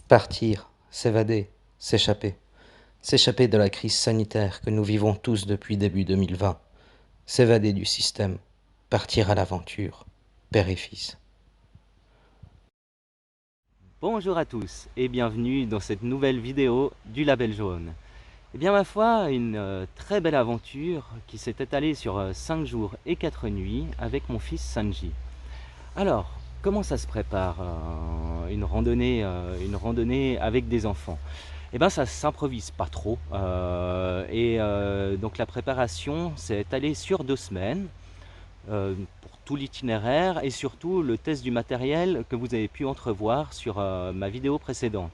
Partir, s'évader, s'échapper. S'échapper de la crise sanitaire que nous vivons tous depuis début 2020. S'évader du système. Partir à l'aventure. Père et fils. Bonjour à tous et bienvenue dans cette nouvelle vidéo du Label Jaune. Eh bien ma foi, une très belle aventure qui s'est étalée sur 5 jours et 4 nuits avec mon fils Sanji. Alors, comment ça se prépare une randonnée avec des enfants? Eh bien ça s'improvise pas trop donc la préparation s'est étalée sur 2 semaines. Pour tout l'itinéraire et surtout le test du matériel que vous avez pu entrevoir sur ma vidéo précédente.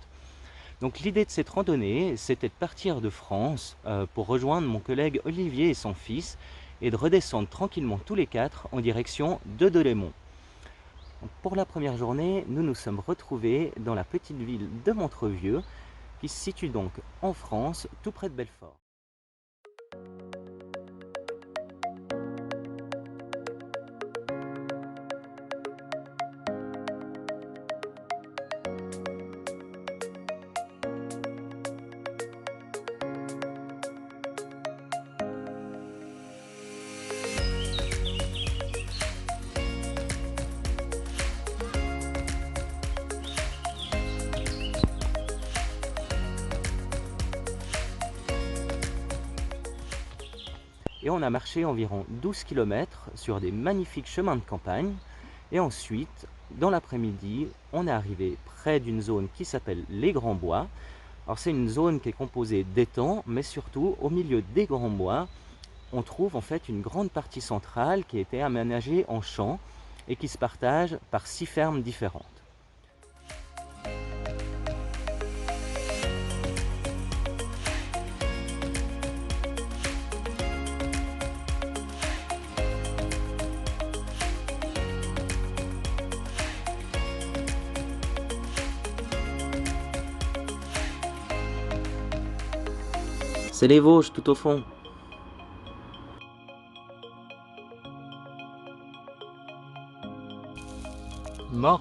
Donc l'idée de cette randonnée, c'était de partir de France pour rejoindre mon collègue Olivier et son fils et de redescendre tranquillement tous les quatre en direction de Delémont. Pour la première journée, nous nous sommes retrouvés dans la petite ville de Montrevieux qui se situe donc en France, tout près de Belfort. Et on a marché environ 12 km sur des magnifiques chemins de campagne. Et ensuite, dans l'après-midi, on est arrivé près d'une zone qui s'appelle les Grands Bois. Alors c'est une zone qui est composée d'étangs, mais surtout au milieu des Grands Bois, on trouve en fait une grande partie centrale qui a été aménagée en champs et qui se partage par 6 fermes différentes. C'est les Vosges tout au fond. Mort.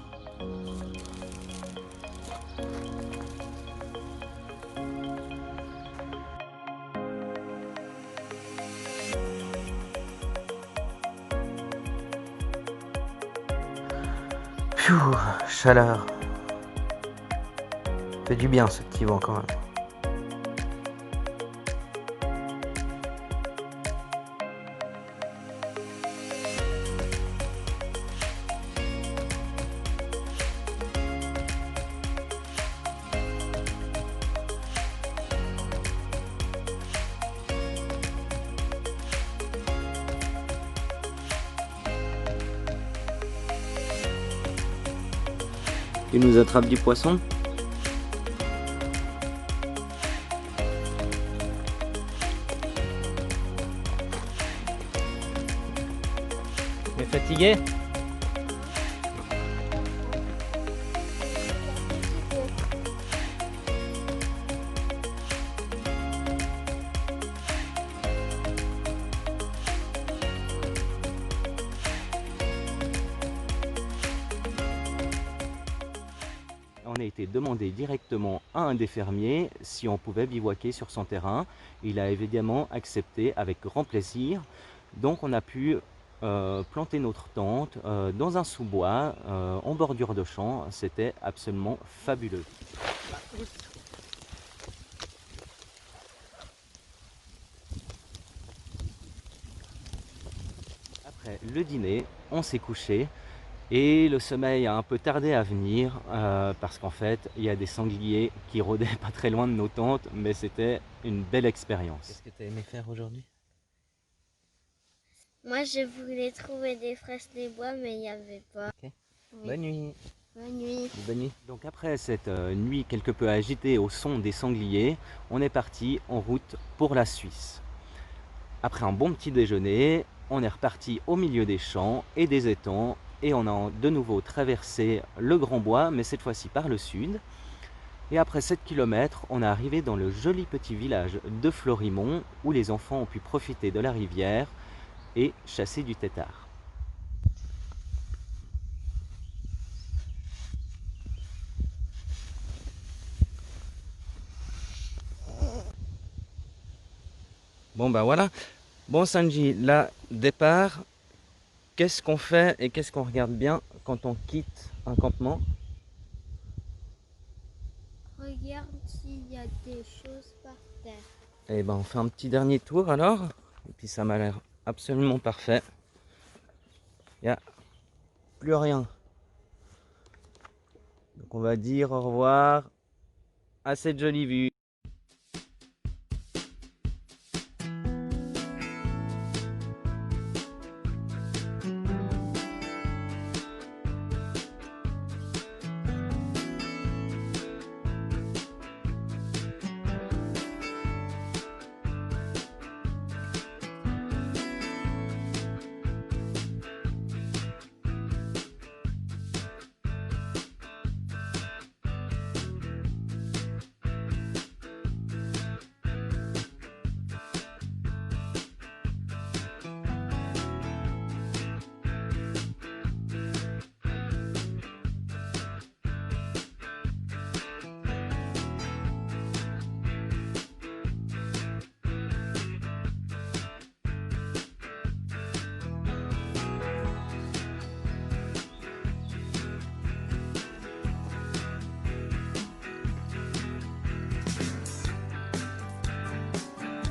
Pfiou, chaleur. Fait du bien ce petit vent quand même. Tu nous attrapes du poisson? Tu es fatigué? On a été demandé directement à un des fermiers si on pouvait bivouaquer sur son terrain. Il a évidemment accepté avec grand plaisir. Donc on a pu planter notre tente dans un sous-bois en bordure de champ. C'était absolument fabuleux. Après le dîner, on s'est couché. Et le sommeil a un peu tardé à venir parce qu'en fait, il y a des sangliers qui rôdaient pas très loin de nos tentes, mais c'était une belle expérience. Qu'est-ce que tu as aimé faire aujourd'hui? Moi, je voulais trouver des fraises des bois, mais il n'y avait pas. Ok. Oui. Bonne nuit. Bonne nuit. Bonne nuit. Donc après cette nuit quelque peu agitée au son des sangliers, on est parti en route pour la Suisse. Après un bon petit déjeuner, on est reparti au milieu des champs et des étangs et on a de nouveau traversé le Grand Bois, mais cette fois-ci par le sud. Et après 7 km, on est arrivé dans le joli petit village de Florimont où les enfants ont pu profiter de la rivière et chasser du tétard. Bon bah voilà. Bon Sanji, là, départ, qu'est-ce qu'on fait et qu'est-ce qu'on regarde bien quand on quitte un campement? Regarde s'il y a des choses par terre. Eh ben on fait un petit dernier tour alors. Et puis ça m'a l'air absolument parfait. Il n'y a plus rien. Donc on va dire au revoir à cette jolie vue.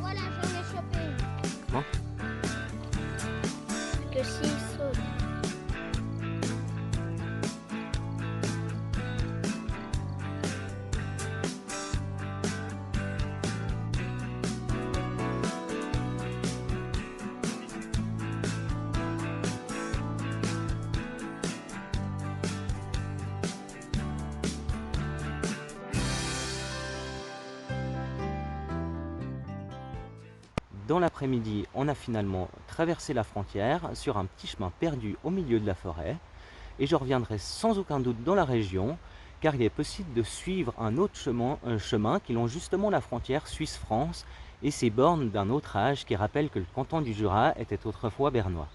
Voilà, j'en ai chopé une. Bon. Que s'il saute. Dans l'après-midi, on a finalement traversé la frontière sur un petit chemin perdu au milieu de la forêt. Et je reviendrai sans aucun doute dans la région, car il est possible de suivre un autre chemin qui longe justement la frontière Suisse-France et ses bornes d'un autre âge qui rappelle que le canton du Jura était autrefois bernois.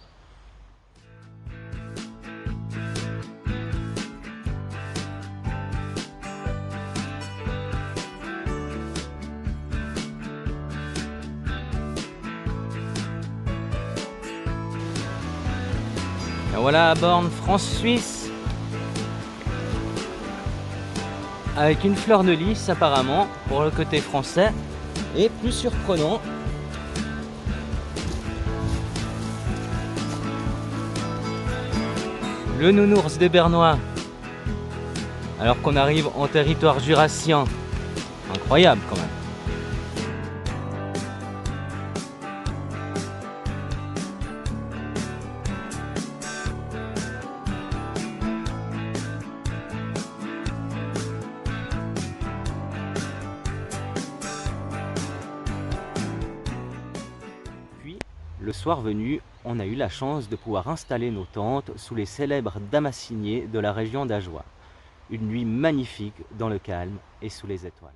Et voilà la borne France-Suisse avec une fleur de lys apparemment pour le côté français et plus surprenant, le nounours des Bernois alors qu'on arrive en territoire jurassien. Incroyable quand même. Puis, le soir venu, on a eu la chance de pouvoir installer nos tentes sous les célèbres damasciniers de la région d'Ajoie. Une nuit magnifique dans le calme et sous les étoiles.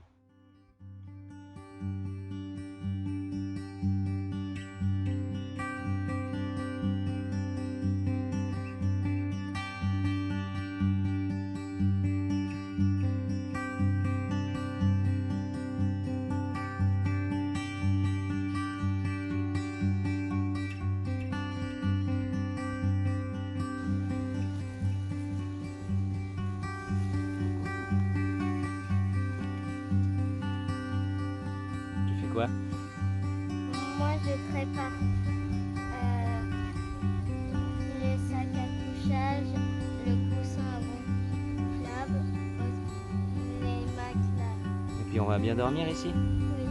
Tu fais quoi? Moi, je prépare les sacs à couchage, le coussin gonflable, les matelas. Et puis on va bien dormir ici? Oui.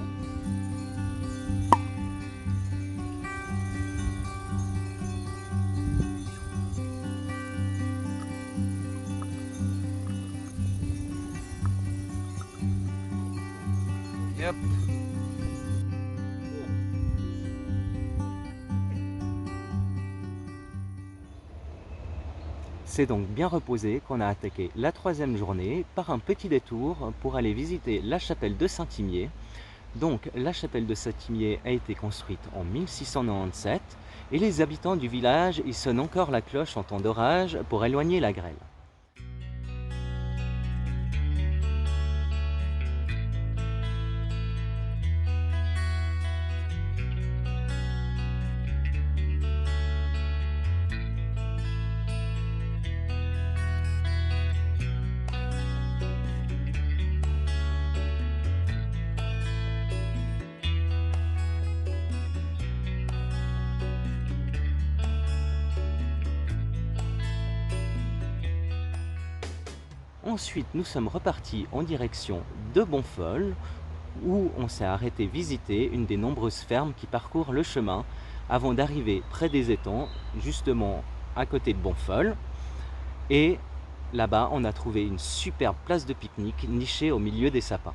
Yep. C'est donc bien reposé qu'on a attaqué la 3e journée par un petit détour pour aller visiter la chapelle de Saint-Imier. Donc la chapelle de Saint-Imier a été construite en 1697 et les habitants du village y sonnent encore la cloche en temps d'orage pour éloigner la grêle. Ensuite, nous sommes repartis en direction de Bonfol, où on s'est arrêté visiter une des nombreuses fermes qui parcourent le chemin avant d'arriver près des étangs, justement à côté de Bonfol. Et là-bas, on a trouvé une superbe place de pique-nique nichée au milieu des sapins.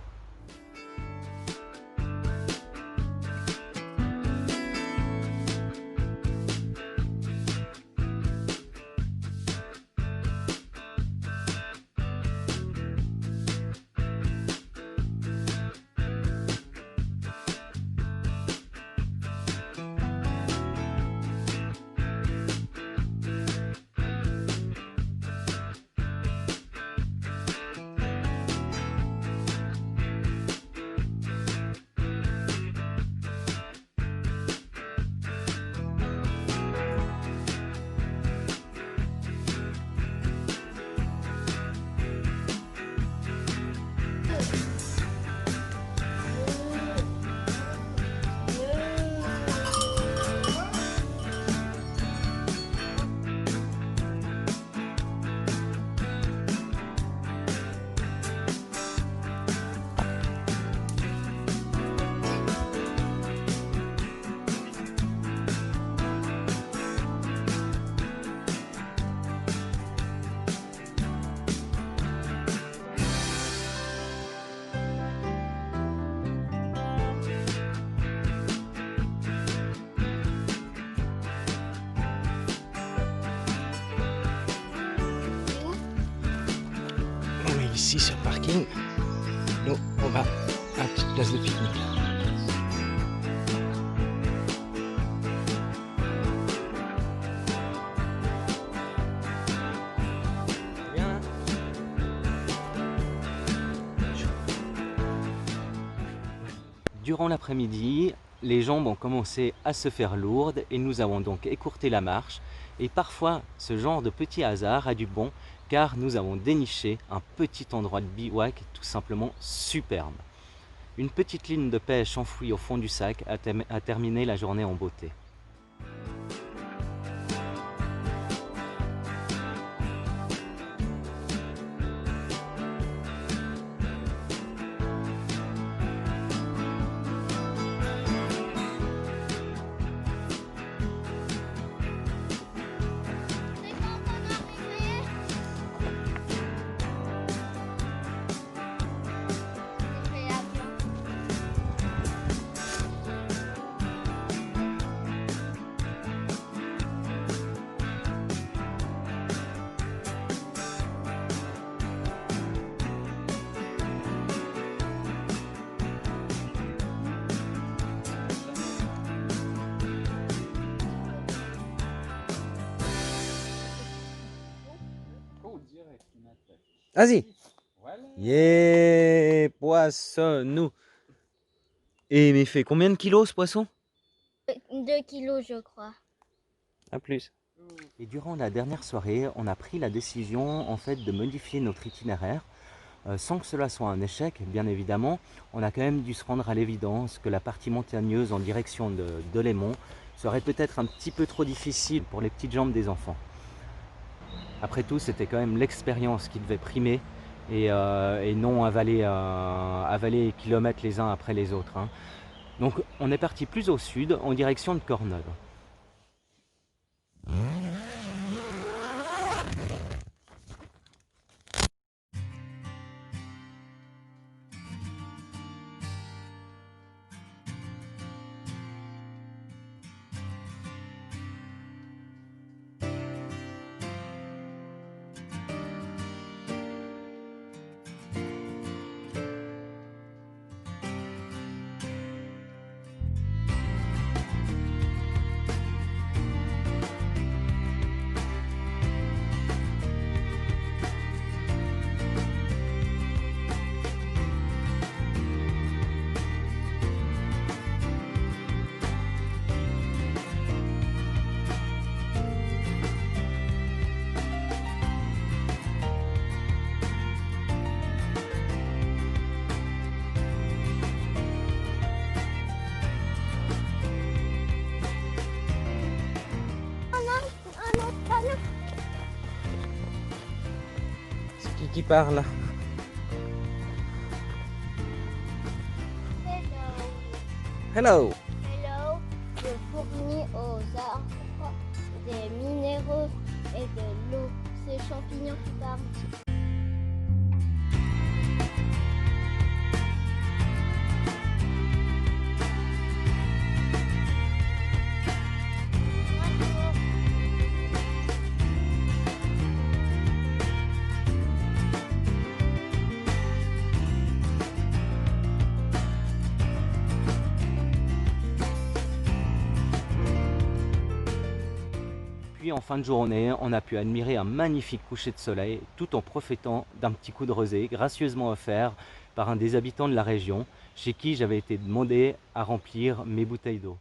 Ici, sur le parking, nous, on va à la petite place de pique-nique. Bien. Durant l'après-midi, les jambes ont commencé à se faire lourdes et nous avons donc écourté la marche. Et parfois, ce genre de petit hasard a du bon car nous avons déniché un petit endroit de bivouac tout simplement superbe. Une petite ligne de pêche enfouie au fond du sac a terminé la journée en beauté. C'est quand on est arrivé? Agréable. Vas-y. Yeah, poisson. Et mais il fait combien de kilos ce poisson? 2 kilos, je crois. À plus. Et durant la dernière soirée, on a pris la décision en fait de modifier notre itinéraire. Sans que cela soit un échec, bien évidemment, on a quand même dû se rendre à l'évidence que la partie montagneuse en direction de Lémont serait peut-être un petit peu trop difficile pour les petites jambes des enfants. Après tout, c'était quand même l'expérience qui devait primer et non avaler kilomètres les uns après les autres, hein. Donc on est parti plus au sud en direction de Corneuve. qui parle. Hello. Hello. Hello. Je fournis aux arbres des minéraux et de l'eau. C'est les champignons qui parlent. Puis en fin de journée, on a pu admirer un magnifique coucher de soleil tout en profitant d'un petit coup de rosée gracieusement offert par un des habitants de la région chez qui j'avais été demandé à remplir mes bouteilles d'eau.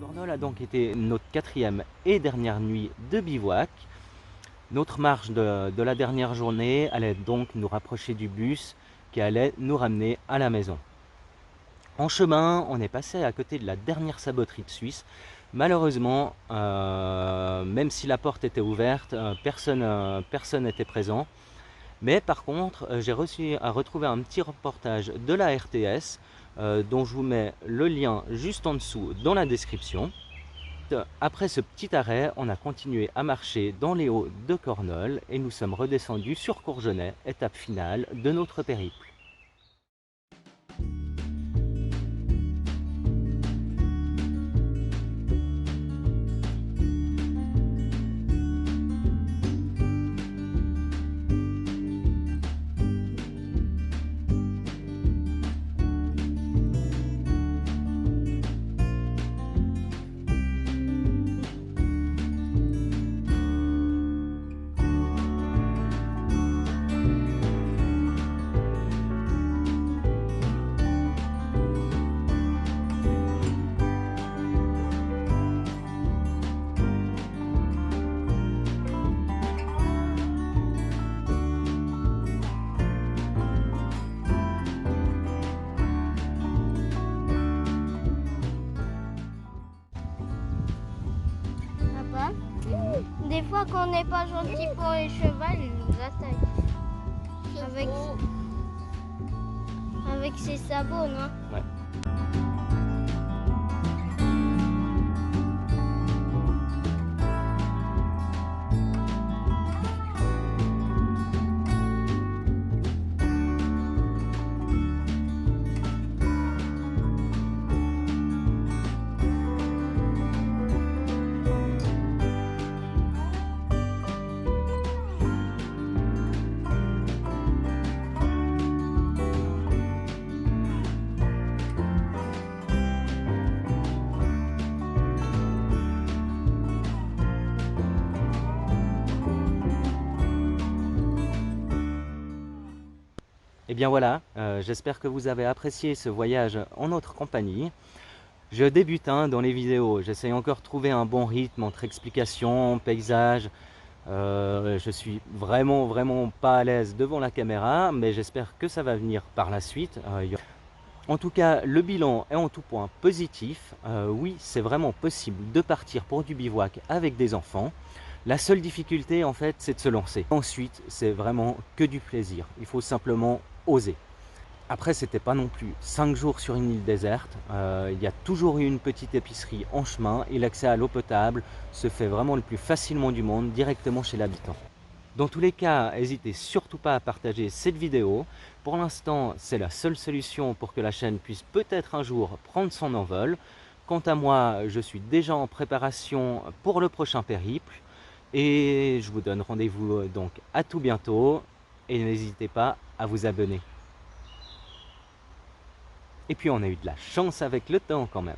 Cornol a donc été notre 4e et dernière nuit de bivouac. Notre marche de la dernière journée allait donc nous rapprocher du bus qui allait nous ramener à la maison. En chemin, on est passé à côté de la dernière saboterie de Suisse. Malheureusement, même si la porte était ouverte, personne n'était présent. Mais par contre, j'ai réussi à retrouver un petit reportage de la RTS dont je vous mets le lien juste en dessous dans la description. Après ce petit arrêt, on a continué à marcher dans les hauts de Cornol et nous sommes redescendus sur Courgenay, étape finale de notre périple. Papa, des fois quand on n'est pas gentil pour les chevaux, ils nous attaquent. Avec ses sabots, non? Ouais. Et bien voilà, j'espère que vous avez apprécié ce voyage en notre compagnie. Je débute dans les vidéos, j'essaie encore de trouver un bon rythme entre explications, paysages. Je suis vraiment pas à l'aise devant la caméra, mais j'espère que ça va venir par la suite. En tout cas, le bilan est en tout point positif. Oui, c'est vraiment possible de partir pour du bivouac avec des enfants. La seule difficulté, en fait, c'est de se lancer. Ensuite, c'est vraiment que du plaisir. Il faut simplement oser. Après, c'était pas non plus 5 jours sur une île déserte. Il y a toujours eu une petite épicerie en chemin et l'accès à l'eau potable se fait vraiment le plus facilement du monde, directement chez l'habitant. Dans tous les cas, n'hésitez surtout pas à partager cette vidéo. Pour l'instant, c'est la seule solution pour que la chaîne puisse peut-être un jour prendre son envol. Quant à moi, je suis déjà en préparation pour le prochain périple. Et je vous donne rendez-vous donc à tout bientôt. Et n'hésitez pas à vous abonner. Et puis on a eu de la chance avec le temps quand même.